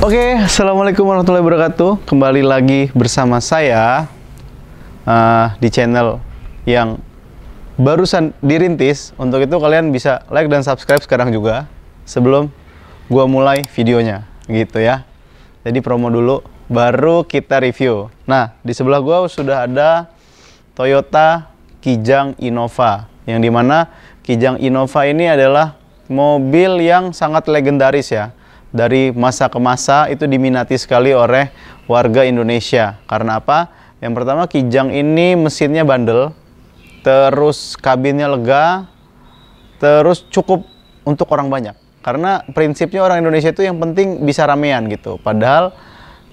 Oke, assalamualaikum warahmatullahi wabarakatuh. Kembali lagi bersama saya di channel yang barusan dirintis. Untuk itu kalian bisa like dan subscribe sekarang juga sebelum gua mulai videonya, gitu ya. Jadi promo dulu, baru kita review. Nah, di sebelah gua sudah ada Toyota Kijang Innova, yang dimana Kijang Innova ini adalah mobil yang sangat legendaris ya. Dari masa ke masa itu diminati sekali oleh warga Indonesia. Karena apa? Yang pertama, Kijang ini mesinnya bandel, terus kabinnya lega, terus cukup untuk orang banyak. Karena prinsipnya orang Indonesia itu yang penting bisa ramean gitu. Padahal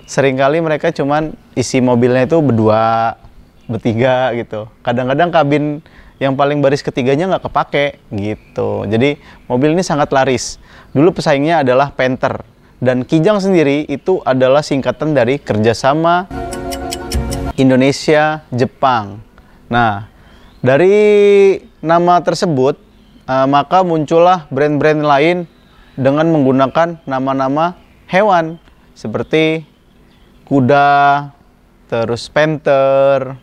seringkali mereka cuman isi mobilnya itu berdua, bertiga gitu. Kadang-kadang kabin yang paling baris ketiganya nggak kepake gitu. Jadi mobil ini sangat laris. Dulu pesaingnya adalah Panther, dan Kijang sendiri itu adalah singkatan dari kerjasama Indonesia-Jepang. Nah, dari nama tersebut maka muncullah brand-brand lain dengan menggunakan nama-nama hewan seperti kuda, terus Panther.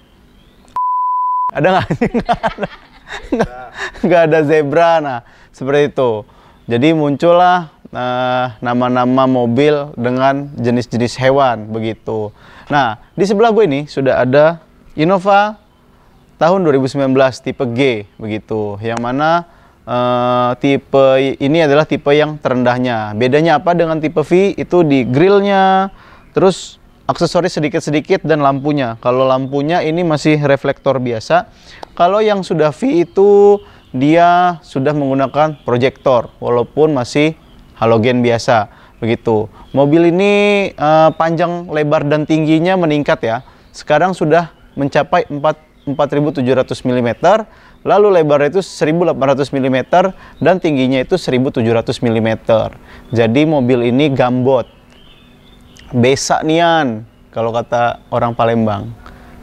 Ada nggak? Nggak ada zebra. Nah, seperti itu. Jadi muncullah nama-nama mobil dengan jenis-jenis hewan begitu. Nah, di sebelah gue ini sudah ada Innova tahun 2019 tipe G begitu. Yang mana tipe ini adalah tipe yang terendahnya. Bedanya apa dengan tipe V? Itu di grillnya, terus aksesoris sedikit-sedikit, dan lampunya. Kalau lampunya ini masih reflektor biasa. Kalau yang sudah V itu dia sudah menggunakan proyektor, walaupun masih halogen biasa begitu. Mobil ini panjang, lebar, dan tingginya meningkat ya. Sekarang sudah mencapai 4.700 mm, lalu lebarnya itu 1.800 mm, dan tingginya itu 1.700 mm. Jadi mobil ini gambot, besak nian kalau kata orang Palembang,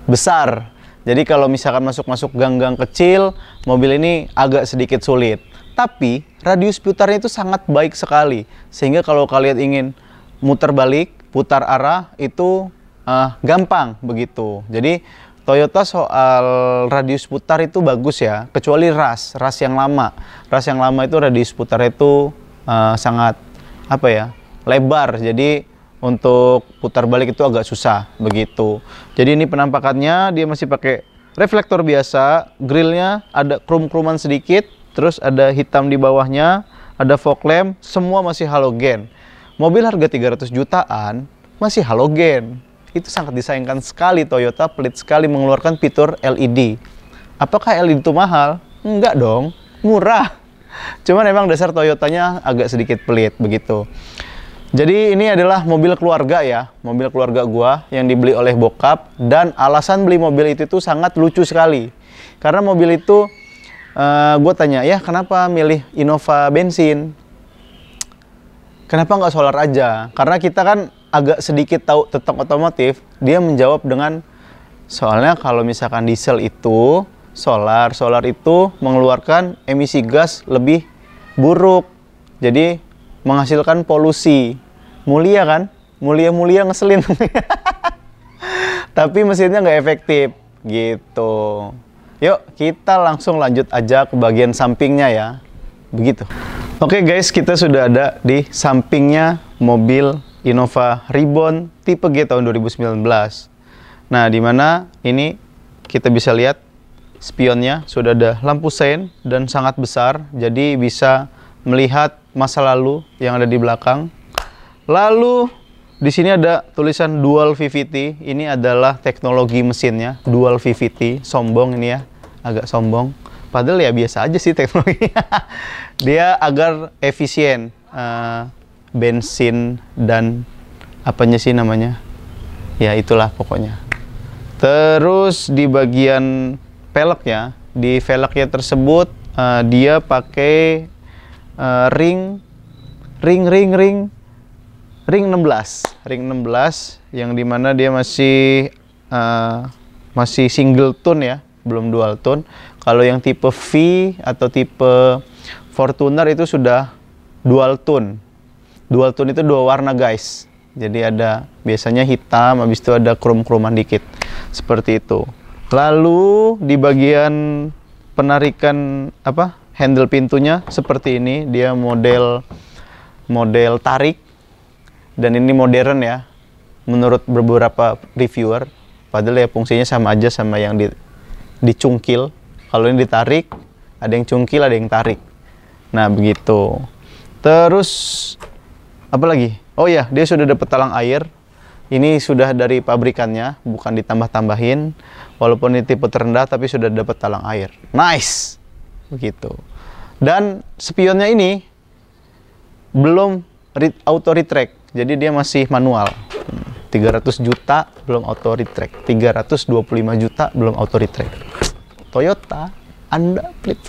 besar. Jadi kalau misalkan masuk gang-gang kecil, mobil ini agak sedikit sulit. Tapi radius putarnya itu sangat baik sekali, sehingga kalau kalian ingin muter balik, putar arah itu gampang begitu. Jadi Toyota soal radius putar itu bagus ya, kecuali ras yang lama. Ras yang lama itu radius putar itu sangat apa ya, lebar. Jadi untuk putar balik itu agak susah begitu. Jadi ini penampakannya, dia masih pakai reflektor biasa, grillnya ada krum-kruman sedikit, terus ada hitam di bawahnya, ada fog lamp, semua masih halogen. Mobil harga 300 jutaan masih halogen. Itu sangat disayangkan sekali. Toyota pelit sekali mengeluarkan fitur LED. Apakah LED itu mahal? Enggak dong, murah. Cuman emang dasar Toyotanya agak sedikit pelit begitu. Jadi ini adalah mobil keluarga ya, mobil keluarga gua yang dibeli oleh bokap, dan alasan beli mobil itu tuh sangat lucu sekali. Karena mobil itu gua tanya, ya kenapa milih Innova bensin? Kenapa nggak solar aja? Karena kita kan agak sedikit tahu tentang otomotif. Dia menjawab dengan, soalnya kalau misalkan diesel itu, solar itu mengeluarkan emisi gas lebih buruk. Jadi menghasilkan polusi. Mulia kan? Mulia-mulia ngeselin. Tapi mesinnya nggak efektif gitu. Yuk kita langsung lanjut aja ke bagian sampingnya ya. Begitu. Oke guys, kita sudah ada di sampingnya mobil Innova Reborn tipe G tahun 2019. Nah, dimana ini kita bisa lihat spionnya sudah ada lampu sein dan sangat besar, jadi bisa melihat masa lalu yang ada di belakang. Lalu di sini ada tulisan Dual VVT. Ini adalah teknologi mesinnya, Dual VVT. Sombong ini ya, agak sombong. Padahal ya biasa aja sih teknologinya. Dia agar efisien bensin dan apanya sih namanya? Ya itulah pokoknya. Terus di bagian velgnya, di velgnya tersebut dia pakai ring 16 yang dimana dia masih single tone ya, belum dual tone. Kalau yang tipe V atau tipe Fortuner itu sudah dual tone. Dual tone itu dua warna guys. Jadi ada biasanya hitam, habis itu ada krom-kroman dikit. Seperti itu. Lalu di bagian penarikan handle pintunya seperti ini, dia model tarik, dan ini modern ya menurut beberapa reviewer, padahal ya fungsinya sama aja sama yang dicungkil. Kalau ini ditarik, ada yang cungkil, ada yang tarik. Nah begitu. Terus apa lagi? Oh ya, dia sudah dapat talang air. Ini sudah dari pabrikannya, bukan ditambah-tambahin. Walaupun ini tipe terendah, tapi sudah dapat talang air. Nice! Begitu. Dan spionnya ini belum auto retract, jadi dia masih manual. 300 juta belum auto retract, 325 juta belum auto retract. Toyota, Anda please.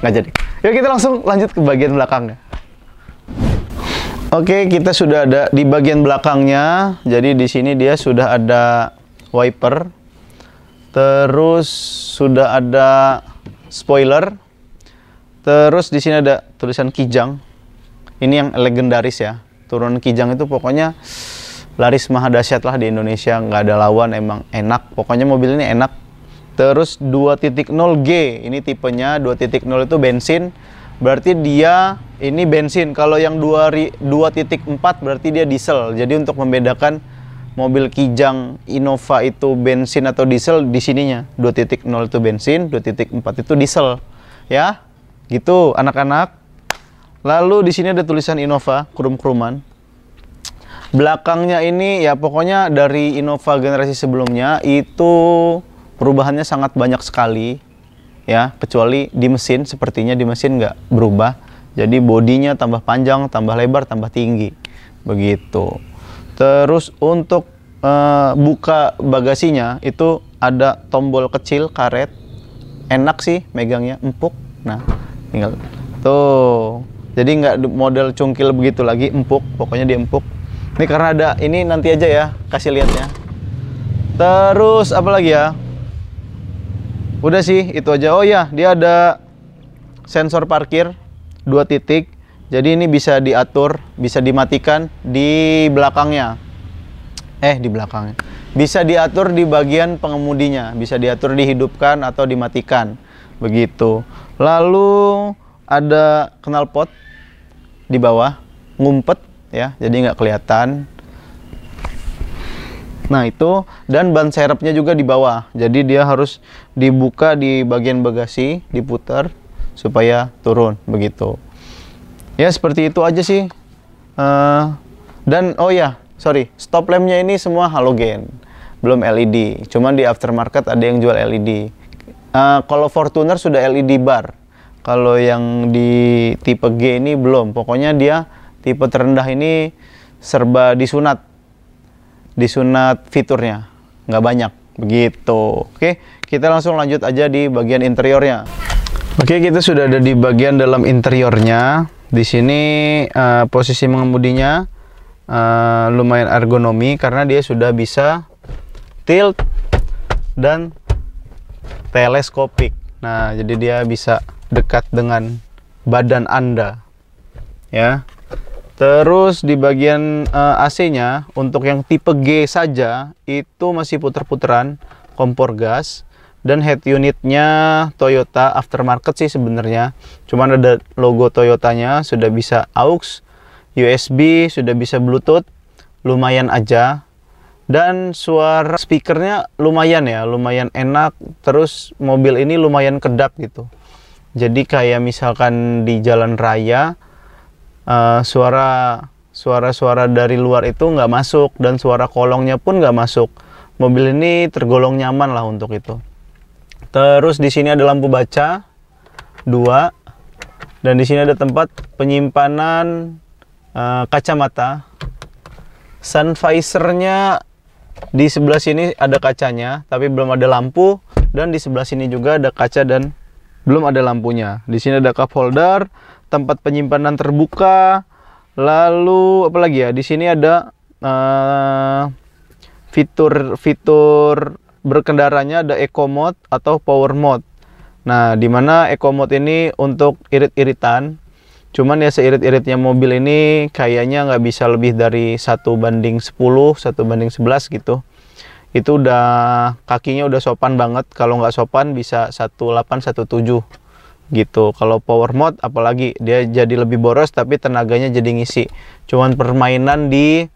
Nggak jadi. Yuk kita langsung lanjut ke bagian belakangnya. Oke, kita sudah ada di bagian belakangnya. Jadi di sini dia sudah ada wiper, terus sudah ada spoiler, terus di sini ada tulisan Kijang. Ini yang legendaris ya. Turunan Kijang itu pokoknya laris maha dahsyat lah di Indonesia, nggak ada lawan, emang enak. Pokoknya mobil ini enak. Terus 2.0G, ini tipenya 2.0 itu bensin. Berarti dia ini bensin. Kalau yang 2.4 berarti dia diesel. Jadi untuk membedakan mobil Kijang Innova itu bensin atau diesel, di sininya 2.0 itu bensin, 2.4 itu diesel. Ya, gitu anak-anak. Lalu di sini ada tulisan Innova, krum-kruman. Belakangnya ini ya pokoknya dari Innova generasi sebelumnya itu perubahannya sangat banyak sekali. Ya, kecuali di mesin, sepertinya di mesin nggak berubah. Jadi bodinya tambah panjang, tambah lebar, tambah tinggi. Begitu. Terus untuk buka bagasinya itu ada tombol kecil karet. Enak sih megangnya, empuk. Nah, tinggal tuh. Jadi nggak model cungkil begitu lagi, empuk. Pokoknya dia empuk. Ini karena ada ini, nanti aja ya kasih lihatnya. Terus apa lagi ya? Udah sih, itu aja. Oh ya, dia ada sensor parkir 2 titik. Jadi ini bisa diatur, bisa dimatikan di belakangnya. Di belakangnya. Bisa diatur di bagian pengemudinya, bisa diatur dihidupkan atau dimatikan. Begitu. Lalu ada knalpot di bawah, ngumpet ya, jadi nggak kelihatan. Nah itu, dan ban serepnya juga di bawah, jadi dia harus dibuka di bagian bagasi, diputar supaya turun, begitu. Ya seperti itu aja sih. Dan oh ya, sorry, stop lampnya ini semua halogen, belum LED. Cuman di aftermarket ada yang jual LED. Kalau Fortuner sudah LED bar. Kalau yang di tipe G ini belum. Pokoknya dia tipe terendah ini serba disunat fiturnya, nggak banyak begitu. Oke, kita langsung lanjut aja di bagian interiornya. Oke, kita sudah ada di bagian dalam interiornya. Di sini posisi mengemudinya lumayan ergonomi karena dia sudah bisa tilt dan teleskopik. Nah, jadi dia bisa dekat dengan badan Anda ya. Terus di bagian AC-nya untuk yang tipe G saja itu masih puter-puteran, kompor gas, dan head unitnya Toyota aftermarket sih sebenarnya. Cuman ada logo Toyotanya, sudah bisa aux, USB, sudah bisa Bluetooth, lumayan aja. Dan suara speakernya lumayan ya, lumayan enak. Terus mobil ini lumayan kedap gitu. Jadi kayak misalkan di jalan raya, suara dari luar itu nggak masuk, dan suara kolongnya pun nggak masuk. Mobil ini tergolong nyaman lah untuk itu. Terus di sini ada lampu baca 2, dan di sini ada tempat penyimpanan kacamata. Sun visornya di sebelah sini ada kacanya, tapi belum ada lampu, dan di sebelah sini juga ada kaca dan belum ada lampunya. Di sini ada cup holder, tempat penyimpanan terbuka. Lalu apa lagi ya? Di sini ada fitur berkendaranya, ada eco mode atau power mode. Nah, dimana eco mode ini untuk irit-iritan. Cuman ya seirit-iritnya mobil ini kayaknya nggak bisa lebih dari 1:10, 1:11 gitu. Itu udah kakinya udah sopan banget. Kalau nggak sopan bisa 18, 17 gitu. Kalau power mode apalagi dia jadi lebih boros tapi tenaganya jadi ngisi. Cuman permainan di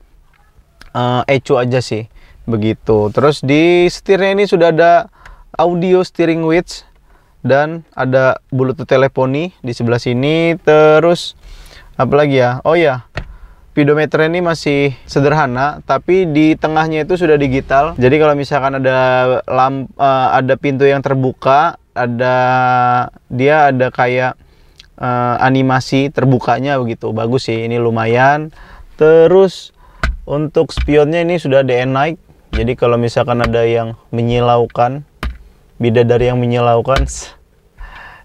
ECU aja sih begitu. Terus di setirnya ini sudah ada audio steering wheel dan ada Bluetooth teleponi di sebelah sini. Terus apalagi ya, oh ya, speedometer ini masih sederhana, tapi di tengahnya itu sudah digital. Jadi kalau misalkan ada ada pintu yang terbuka, dia ada kayak animasi terbukanya begitu. Bagus sih, ini lumayan. Terus untuk spionnya ini sudah DN naik. Jadi kalau misalkan ada yang menyilaukan, bidadari yang menyilaukan,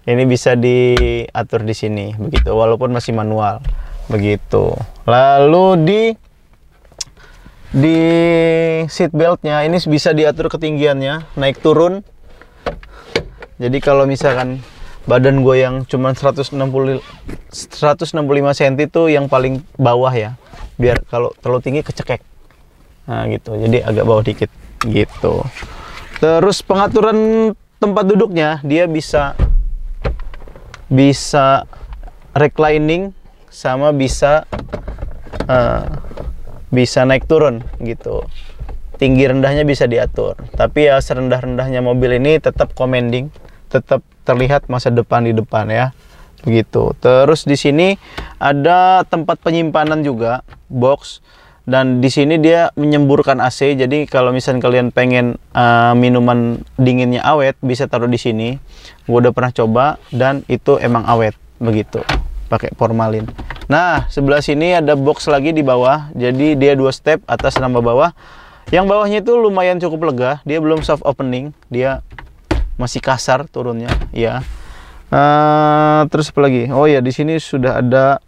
ini bisa diatur di sini begitu, walaupun masih manual begitu. Lalu di seat beltnya ini bisa diatur ketinggiannya, naik turun. Jadi kalau misalkan badan gue yang cuma 165 cm itu yang paling bawah ya, biar kalau terlalu tinggi kecekek. Nah gitu, jadi agak bawah dikit gitu. Terus pengaturan tempat duduknya, dia bisa reclining sama bisa naik turun gitu. Tinggi rendahnya bisa diatur. Tapi ya serendah-rendahnya mobil ini tetap commanding, tetap terlihat masa depan di depan ya. Begitu. Terus di sini ada tempat penyimpanan juga, box. Dan di sini dia menyemburkan AC. Jadi kalau misalnya kalian pengen minuman dinginnya awet, bisa taruh di sini. Gue udah pernah coba dan itu emang awet begitu. Pakai formalin. Nah, sebelah sini ada box lagi di bawah. Jadi dia 2 step, atas sama bawah. Yang bawahnya itu lumayan cukup lega. Dia belum soft opening. Dia masih kasar turunnya, ya. Terus apa lagi? Oh ya, di sini sudah ada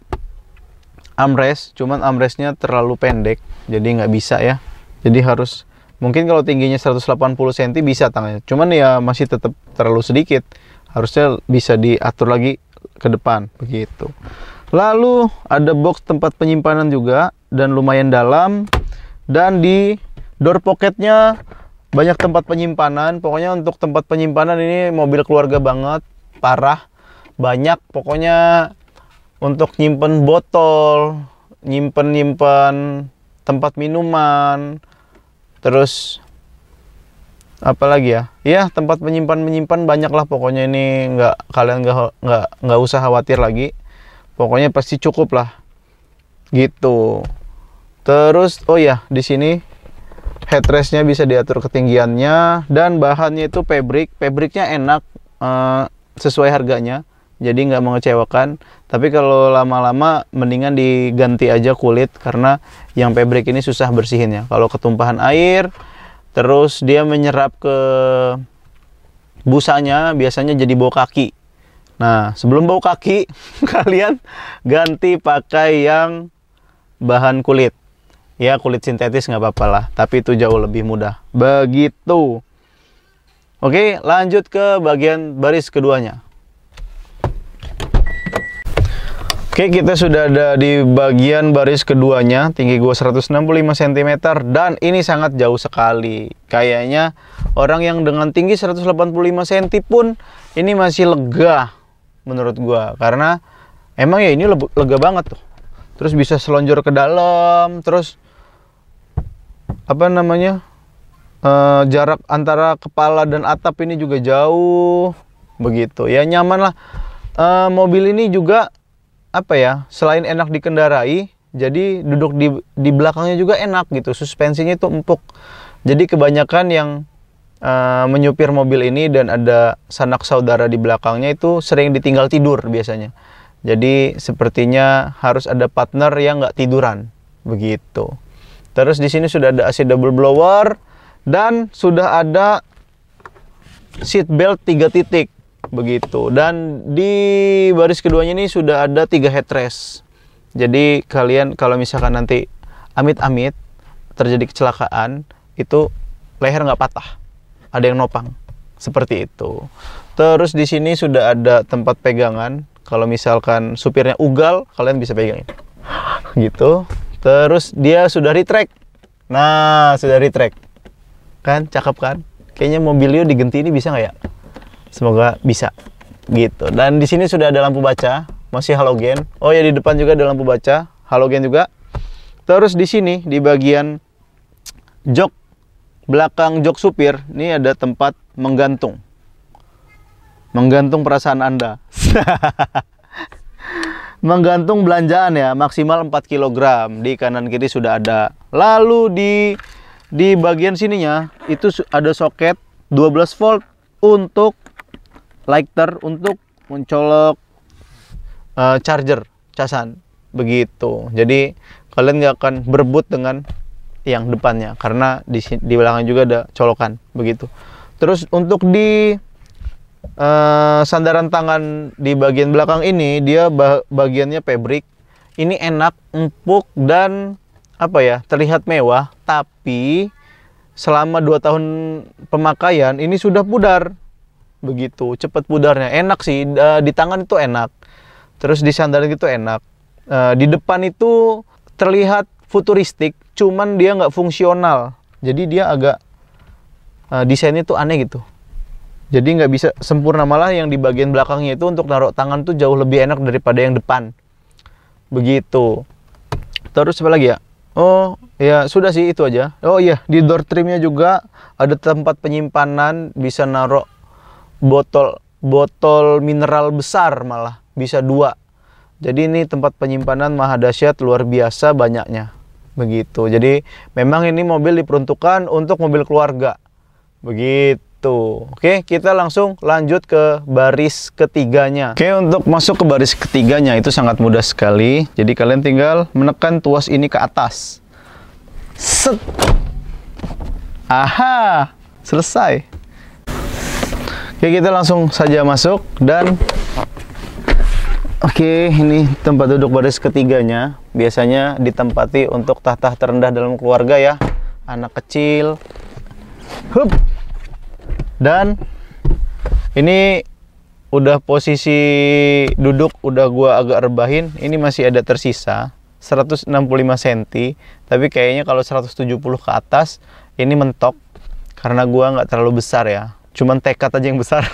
armrest, cuman armrestnya terlalu pendek, jadi nggak bisa ya. Jadi harus, mungkin kalau tingginya 180 cm bisa tangannya, cuman ya masih tetap terlalu sedikit. Harusnya bisa diatur lagi ke depan begitu. Lalu ada box tempat penyimpanan juga dan lumayan dalam. Dan di door pocketnya banyak tempat penyimpanan. Pokoknya untuk tempat penyimpanan ini mobil keluarga banget, parah. Banyak pokoknya. Untuk nyimpen botol, nyimpen tempat minuman, terus apa lagi ya? Ya tempat menyimpan banyak lah pokoknya ini, kalian nggak usah khawatir lagi. Pokoknya pasti cukup lah, gitu. Terus oh ya, di sini headrestnya bisa diatur ketinggiannya dan bahannya itu fabriknya enak, sesuai harganya. Jadi nggak mengecewakan. Tapi kalau lama-lama mendingan diganti aja kulit, karena yang fabric ini susah bersihinnya. Kalau ketumpahan air, terus dia menyerap ke busanya, biasanya jadi bau kaki. Nah, sebelum bau kaki, kalian ganti pakai yang bahan kulit. Ya, kulit sintetis nggak apa-apa lah, tapi itu jauh lebih mudah. Begitu. Oke, lanjut ke bagian baris keduanya. Oke, kita sudah ada di bagian baris keduanya. Tinggi gue 165 cm dan ini sangat jauh sekali. Kayaknya orang yang dengan tinggi 185 cm pun ini masih lega menurut gue, karena emang ya ini lega banget tuh. Terus bisa selonjor ke dalam, terus apa namanya, jarak antara kepala dan atap ini juga jauh begitu ya, nyaman lah. Mobil ini juga apa ya, selain enak dikendarai, jadi duduk di belakangnya juga enak gitu. Suspensinya itu empuk. Jadi kebanyakan yang menyupir mobil ini dan ada sanak saudara di belakangnya itu sering ditinggal tidur biasanya. Jadi sepertinya harus ada partner yang nggak tiduran begitu. Terus di sini sudah ada AC double blower dan sudah ada seat belt 3 titik. Begitu. Dan di baris keduanya ini sudah ada 3 headrest. Jadi kalian kalau misalkan nanti amit-amit terjadi kecelakaan, itu leher nggak patah, ada yang nopang seperti itu. Terus di sini sudah ada tempat pegangan. Kalau misalkan supirnya ugal, kalian bisa pegang ini. Gitu. Terus dia sudah retract. Nah, sudah retract. Kan, cakep kan? Kayaknya Mobilio di Genti ini bisa nggak ya? Semoga bisa. Gitu. Dan di sini sudah ada lampu baca, masih halogen. Oh ya, di depan juga ada lampu baca, halogen juga. Terus di sini di bagian jok belakang jok supir, ini ada tempat menggantung. Menggantung perasaan Anda. Menggantung belanjaan ya, maksimal 4 kg. Di kanan kiri sudah ada. Lalu di bagian sininya itu ada soket 12 volt untuk lighter, untuk mencolok charger casan. Begitu. Jadi kalian nggak akan berebut dengan yang depannya karena di belakang juga ada colokan. Begitu. Terus untuk di sandaran tangan di bagian belakang ini, dia bagiannya pabrik. Ini enak, empuk, dan apa ya, terlihat mewah. Tapi selama 2 tahun pemakaian ini sudah pudar. Begitu, cepat pudarnya. Enak sih, di tangan itu enak. Terus di sandaran itu enak. Di depan itu terlihat futuristik, cuman dia nggak fungsional. Jadi dia agak desainnya tuh aneh gitu. Jadi nggak bisa sempurna, malah yang di bagian belakangnya itu untuk naruh tangan tuh jauh lebih enak daripada yang depan. Begitu. Terus apa lagi ya? Oh ya sudah sih, itu aja. Oh iya, di door trimnya juga ada tempat penyimpanan, bisa naruh botol mineral besar, malah bisa 2. Jadi ini tempat penyimpanan maha dahsyat, luar biasa banyaknya. Begitu. Jadi memang ini mobil diperuntukkan untuk mobil keluarga. Begitu. Oke, kita langsung lanjut ke baris ketiganya. Oke, untuk masuk ke baris ketiganya itu sangat mudah sekali. Jadi kalian tinggal menekan tuas ini ke atas. Set. Aha, selesai. Oke, kita langsung saja masuk dan oke, ini tempat duduk baris ketiganya. Biasanya ditempati untuk tahta terendah dalam keluarga ya. Anak kecil. Hup. Dan ini udah posisi duduk udah gua agak rebahin. Ini masih ada tersisa 165 cm. Tapi kayaknya kalau 170 ke atas ini mentok. Karena gua nggak terlalu besar ya. Cuman tekad aja yang besar.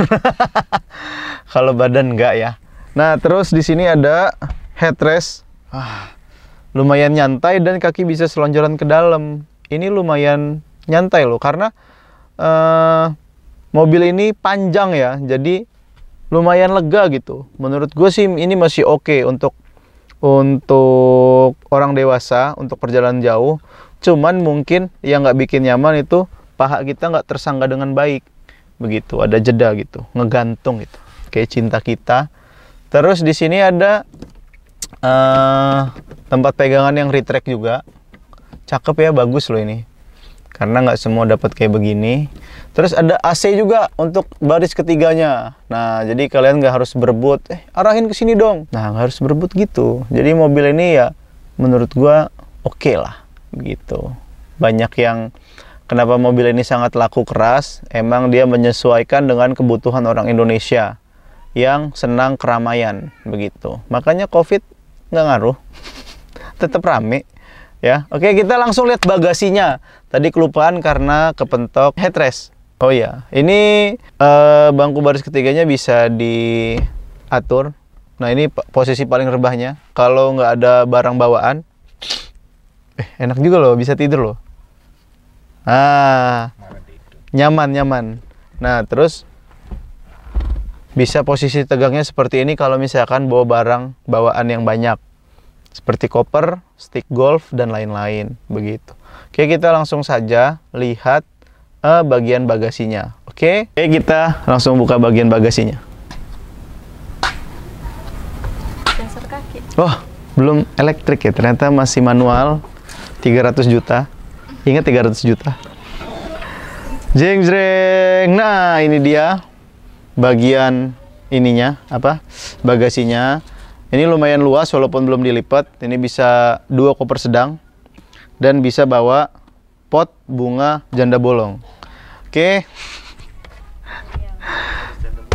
Kalau badan nggak ya. Nah, terus di sini ada headrest. Lumayan nyantai dan kaki bisa selonjoran ke dalam. Ini lumayan nyantai loh, karena mobil ini panjang ya, jadi lumayan lega gitu. Menurut gue sih ini masih oke untuk orang dewasa, untuk perjalanan jauh. Cuman mungkin yang nggak bikin nyaman itu paha kita nggak tersangga dengan baik. Begitu, ada jeda gitu, ngegantung gitu, kayak cinta kita. Terus di sini ada tempat pegangan yang retract juga. Cakep ya, bagus loh ini. Karena nggak semua dapat kayak begini. Terus ada AC juga untuk baris ketiganya. Nah, jadi kalian nggak harus berebut, arahin ke sini dong. Nah, nggak harus berebut gitu. Jadi mobil ini ya menurut gua oke lah, gitu. Banyak yang kenapa mobil ini sangat laku keras, emang dia menyesuaikan dengan kebutuhan orang Indonesia yang senang keramaian, begitu. Makanya COVID nggak ngaruh, tetap rame. Ya, oke, kita langsung lihat bagasinya. Tadi kelupaan karena kepentok headrest. Oh ya, ini bangku baris ketiganya bisa diatur. Nah, ini posisi paling rebahnya. Kalau nggak ada barang bawaan, enak juga loh, bisa tidur loh. Nyaman. Nah, terus bisa posisi tegaknya seperti ini kalau misalkan bawa barang bawaan yang banyak. Seperti koper, stick golf, dan lain-lain. Begitu. Oke, kita langsung saja lihat bagian bagasinya. Oke, kita langsung buka bagian bagasinya. Sensor kaki. Oh, belum elektrik ya. Ternyata masih manual. 300 juta. Ingat 300 juta. Jeng jreng. Nah, ini dia bagian ininya, bagasinya. Ini lumayan luas walaupun belum dilipat. Ini bisa 2 koper sedang dan bisa bawa pot bunga janda bolong. Oke.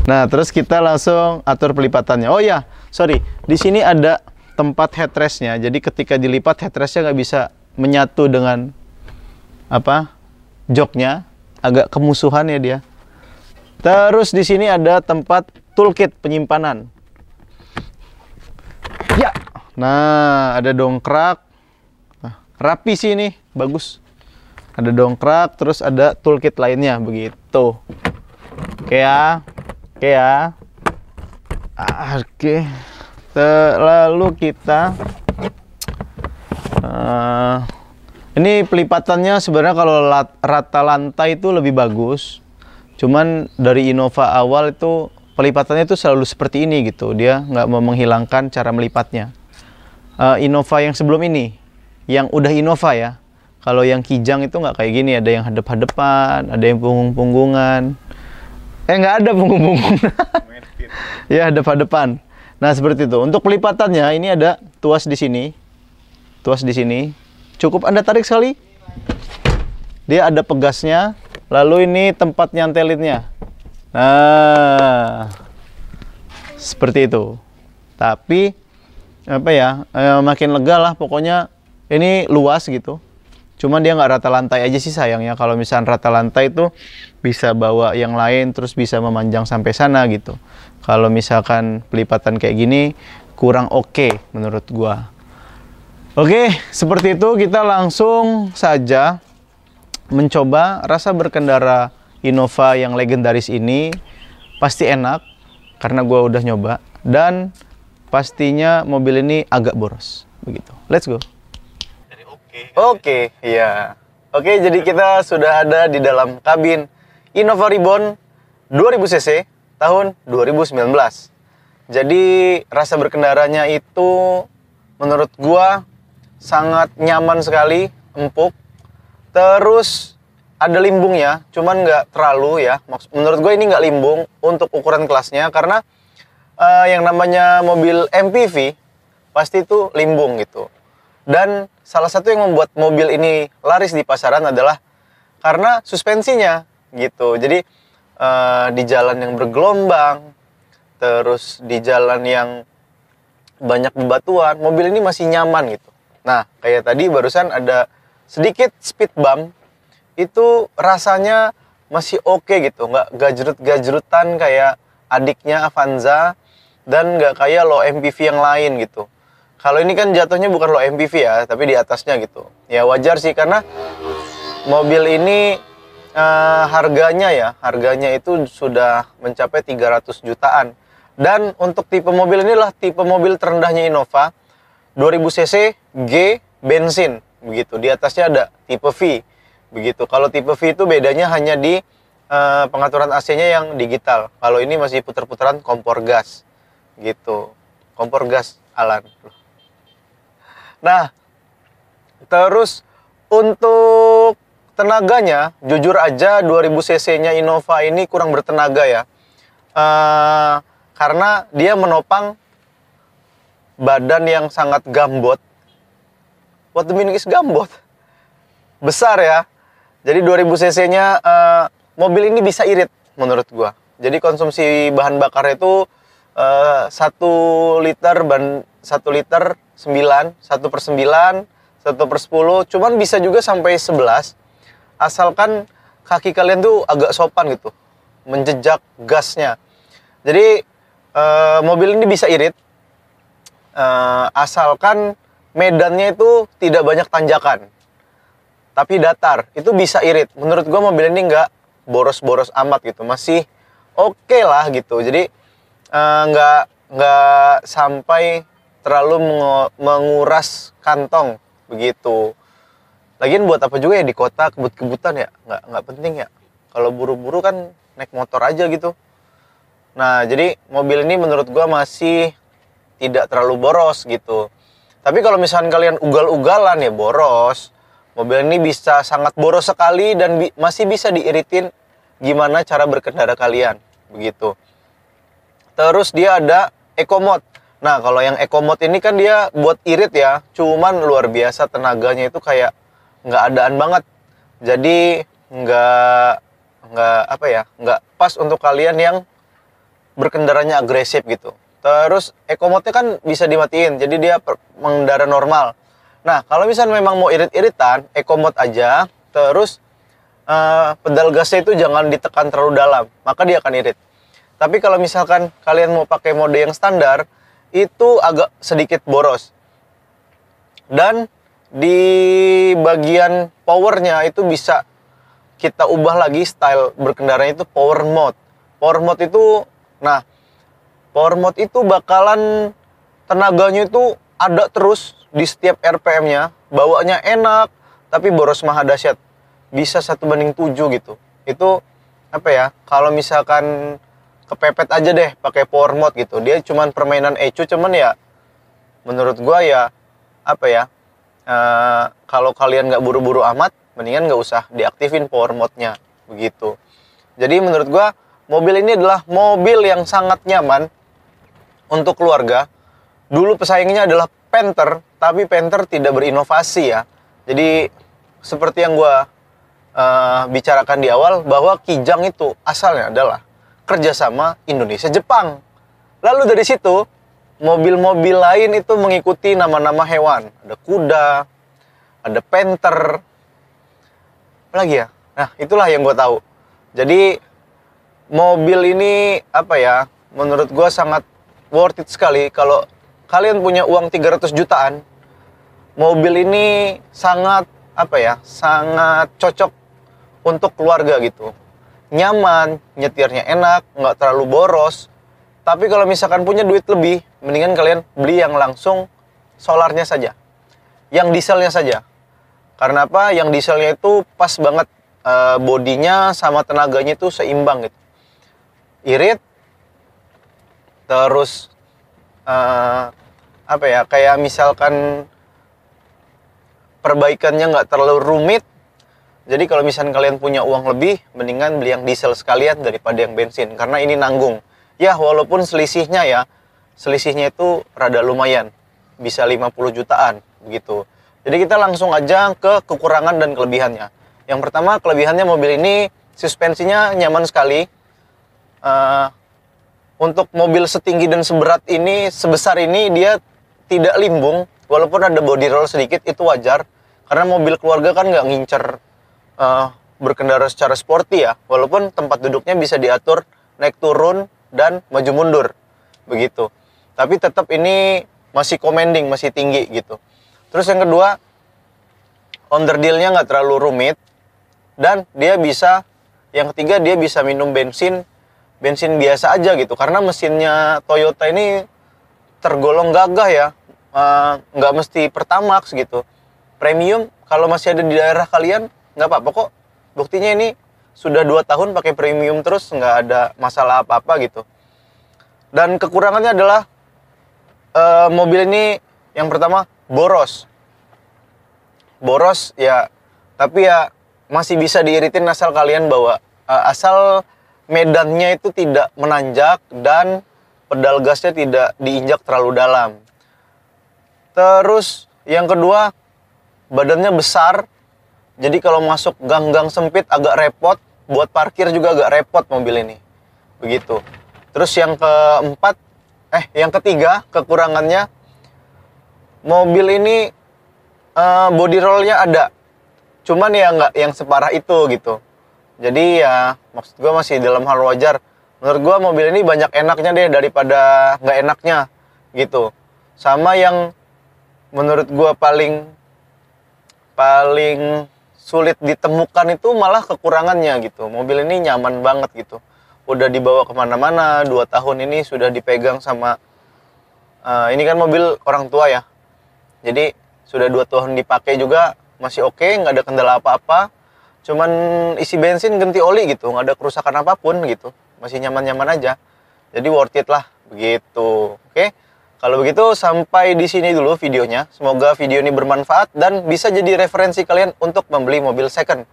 Nah, terus kita langsung atur pelipatannya. Oh ya, sorry, di sini ada tempat headrestnya. Jadi ketika dilipat headrestnya nggak bisa menyatu dengan apa joknya, agak kemusuhan ya dia. Terus di sini ada tempat toolkit penyimpanan. Ya, nah ada dongkrak. Nah, rapi sih ini, bagus. Ada dongkrak, terus ada toolkit lainnya begitu. Oke ya, oke ya. Oke. Lalu kita ini pelipatannya sebenarnya kalau rata lantai itu lebih bagus. Cuman dari Innova awal itu pelipatannya itu selalu seperti ini gitu. Dia nggak mau menghilangkan cara melipatnya. Innova yang sebelum ini, yang udah Innova ya. Kalau yang Kijang itu nggak kayak gini. Ada yang hadap-hadapan, ada yang punggung-punggungan. Nggak ada punggung-punggungan. Ya, hadap-hadapan. Nah, seperti itu. Untuk pelipatannya ini ada tuas di sini. Tuas di sini. Cukup Anda tarik sekali. Dia ada pegasnya. Lalu ini tempat nyantelinnya. Nah, seperti itu. Tapi apa ya? Makin lega lah pokoknya. Ini luas gitu. Cuman dia nggak rata lantai aja sih sayangnya. Kalau misalnya rata lantai itu bisa bawa yang lain terus bisa memanjang sampai sana gitu. Kalau misalkan pelipatan kayak gini kurang oke menurut gua. Oke, seperti itu kita langsung saja mencoba rasa berkendara Innova yang legendaris ini. Pasti enak karena gua udah nyoba dan pastinya mobil ini agak boros begitu. Let's go. Oke, iya. Oke, jadi kita sudah ada di dalam kabin Innova Reborn 2000 cc tahun 2019. Jadi rasa berkendaranya itu menurut gua sangat nyaman sekali, empuk. Terus ada limbungnya, cuman nggak terlalu ya. Menurut gue ini nggak limbung untuk ukuran kelasnya karena yang namanya mobil MPV pasti itu limbung gitu. Dan salah satu yang membuat mobil ini laris di pasaran adalah karena suspensinya gitu. Jadi di jalan yang bergelombang, terus di jalan yang banyak bebatuan, mobil ini masih nyaman gitu. Nah, kayak tadi barusan ada sedikit speed bump, itu rasanya masih oke gitu, nggak gajrut-gajrutan kayak adiknya Avanza dan nggak kayak low MPV yang lain gitu. Kalau ini kan jatuhnya bukan low MPV ya, tapi di atasnya gitu. Ya wajar sih karena mobil ini harganya itu sudah mencapai 300 jutaan. Dan untuk tipe mobil inilah tipe mobil terendahnya Innova, 2000 cc G bensin begitu. Di atasnya ada tipe V begitu. Kalau tipe V itu bedanya hanya di pengaturan AC-nya yang digital. Kalau ini masih putar-putaran kompor gas gitu. Kompor gas Alan. Nah, terus untuk tenaganya, jujur aja 2000 cc-nya Innova ini kurang bertenaga ya. Karena dia menopang badan yang sangat gambot. What the meaning is gambot? Besar ya. Jadi 2000 cc-nya mobil ini bisa irit menurut gua. Jadi konsumsi bahan bakar itu 1 liter 9, 1/9, 1/10, cuman bisa juga sampai 11, asalkan kaki kalian tuh agak sopan gitu, menjejak gasnya. Jadi mobil ini bisa irit, asalkan medannya itu tidak banyak tanjakan, tapi datar, itu bisa irit. Menurut gua mobil ini nggak boros-boros amat gitu, masih oke lah gitu. Jadi nggak sampai terlalu menguras kantong begitu. Lagian buat apa juga ya di kota kebut-kebutan ya, nggak penting ya. Kalau buru-buru kan naik motor aja gitu. Nah, jadi mobil ini menurut gua masih tidak terlalu boros gitu. Tapi kalau misalkan kalian ugal-ugalan ya boros. Mobil ini bisa sangat boros sekali dan masih bisa diiritin gimana cara berkendara kalian begitu. Terus dia ada Eco Mode. Nah, kalau yang Eco Mode ini kan dia buat irit ya, cuman luar biasa tenaganya itu kayak nggak adaan banget. Jadi nggak pas untuk kalian yang berkendaranya agresif gitu. Terus eco mode-nya kan bisa dimatiin, jadi dia mengendara normal. Nah, kalau misalnya memang mau irit-iritan, eco mode aja, terus pedal gasnya itu jangan ditekan terlalu dalam, maka dia akan irit. Tapi kalau misalkan kalian mau pakai mode yang standar, itu agak sedikit boros. Dan di bagian powernya itu bisa kita ubah lagi style berkendaranya itu power mode. Power mode itu, nah, power mode itu bakalan tenaganya itu ada terus di setiap RPM-nya, bawanya enak, tapi boros maha dahsyat. Bisa 1:7 gitu. Itu apa ya? Kalau misalkan kepepet aja deh pakai power mode gitu. Dia cuman permainan ecu, cuman ya menurut gua ya apa ya? Kalau kalian nggak buru-buru amat, mendingan nggak usah diaktifin power mode-nya begitu. Jadi menurut gua mobil ini adalah mobil yang sangat nyaman untuk keluarga. Dulu pesaingnya adalah Panther, tapi Panther tidak berinovasi ya. Jadi seperti yang gua bicarakan di awal, bahwa Kijang itu asalnya adalah kerjasama Indonesia-Jepang. Lalu dari situ mobil-mobil lain itu mengikuti nama-nama hewan. Ada kuda, ada Panther, apa lagi ya? Nah, itulah yang gue tahu. Jadi mobil ini apa ya? Menurut gue sangat worth it sekali. Kalau kalian punya uang 300 jutaan, mobil ini sangat apa ya? Sangat cocok untuk keluarga gitu. Nyaman, nyetirnya enak, nggak terlalu boros. Tapi kalau misalkan punya duit lebih, mendingan kalian beli yang langsung solarnya saja, yang dieselnya saja. Karena apa? Yang dieselnya itu pas banget, bodinya sama tenaganya itu seimbang gitu. Irit, terus apa ya? Kayak misalkan perbaikannya nggak terlalu rumit. Jadi kalau misalnya kalian punya uang lebih, mendingan beli yang diesel sekalian daripada yang bensin. Karena ini nanggung. Ya, walaupun selisihnya itu rada lumayan. Bisa 50 jutaan, begitu. Jadi kita langsung aja ke kekurangan dan kelebihannya. Yang pertama, kelebihannya mobil ini, suspensinya nyaman sekali. Untuk mobil setinggi dan sebesar ini, dia tidak limbung. Walaupun ada body roll sedikit, itu wajar. Karena mobil keluarga kan nggak ngincer berkendara secara sporty ya, walaupun tempat duduknya bisa diatur naik turun dan maju mundur begitu, tapi tetap ini masih commanding, masih tinggi gitu. Terus yang kedua, onderdilnya nggak terlalu rumit, dan yang ketiga dia bisa minum bensin biasa aja gitu, karena mesinnya Toyota ini tergolong gagah ya, nggak mesti Pertamax gitu, premium. Kalau masih ada di daerah kalian nggak apa-apa kok. Buktinya ini sudah 2 tahun pakai premium terus, nggak ada masalah apa-apa gitu. Dan kekurangannya adalah mobil ini yang pertama boros ya, tapi ya masih bisa diiritin asal kalian bawa asal medannya itu tidak menanjak dan pedal gasnya tidak diinjak terlalu dalam. Terus yang kedua, badannya besar. Jadi kalau masuk gang-gang sempit agak repot, buat parkir juga agak repot mobil ini. Begitu. Terus yang ketiga kekurangannya, mobil ini body rollnya ada. Cuman ya nggak yang separah itu gitu. Jadi ya maksud gue masih dalam hal wajar. Menurut gue mobil ini banyak enaknya deh daripada nggak enaknya gitu. Sama yang menurut gue paling sulit ditemukan itu malah kekurangannya gitu. Mobil ini nyaman banget gitu. Udah dibawa kemana-mana, 2 tahun ini sudah dipegang sama ini kan mobil orang tua ya. Jadi sudah 2 tahun dipakai juga masih oke, nggak ada kendala apa-apa. Cuman isi bensin, ganti oli gitu, nggak ada kerusakan apapun gitu. Masih nyaman-nyaman aja. Jadi worth it lah begitu. Oke. Kalau begitu sampai di sini dulu videonya. Semoga video ini bermanfaat dan bisa jadi referensi kalian untuk membeli mobil second.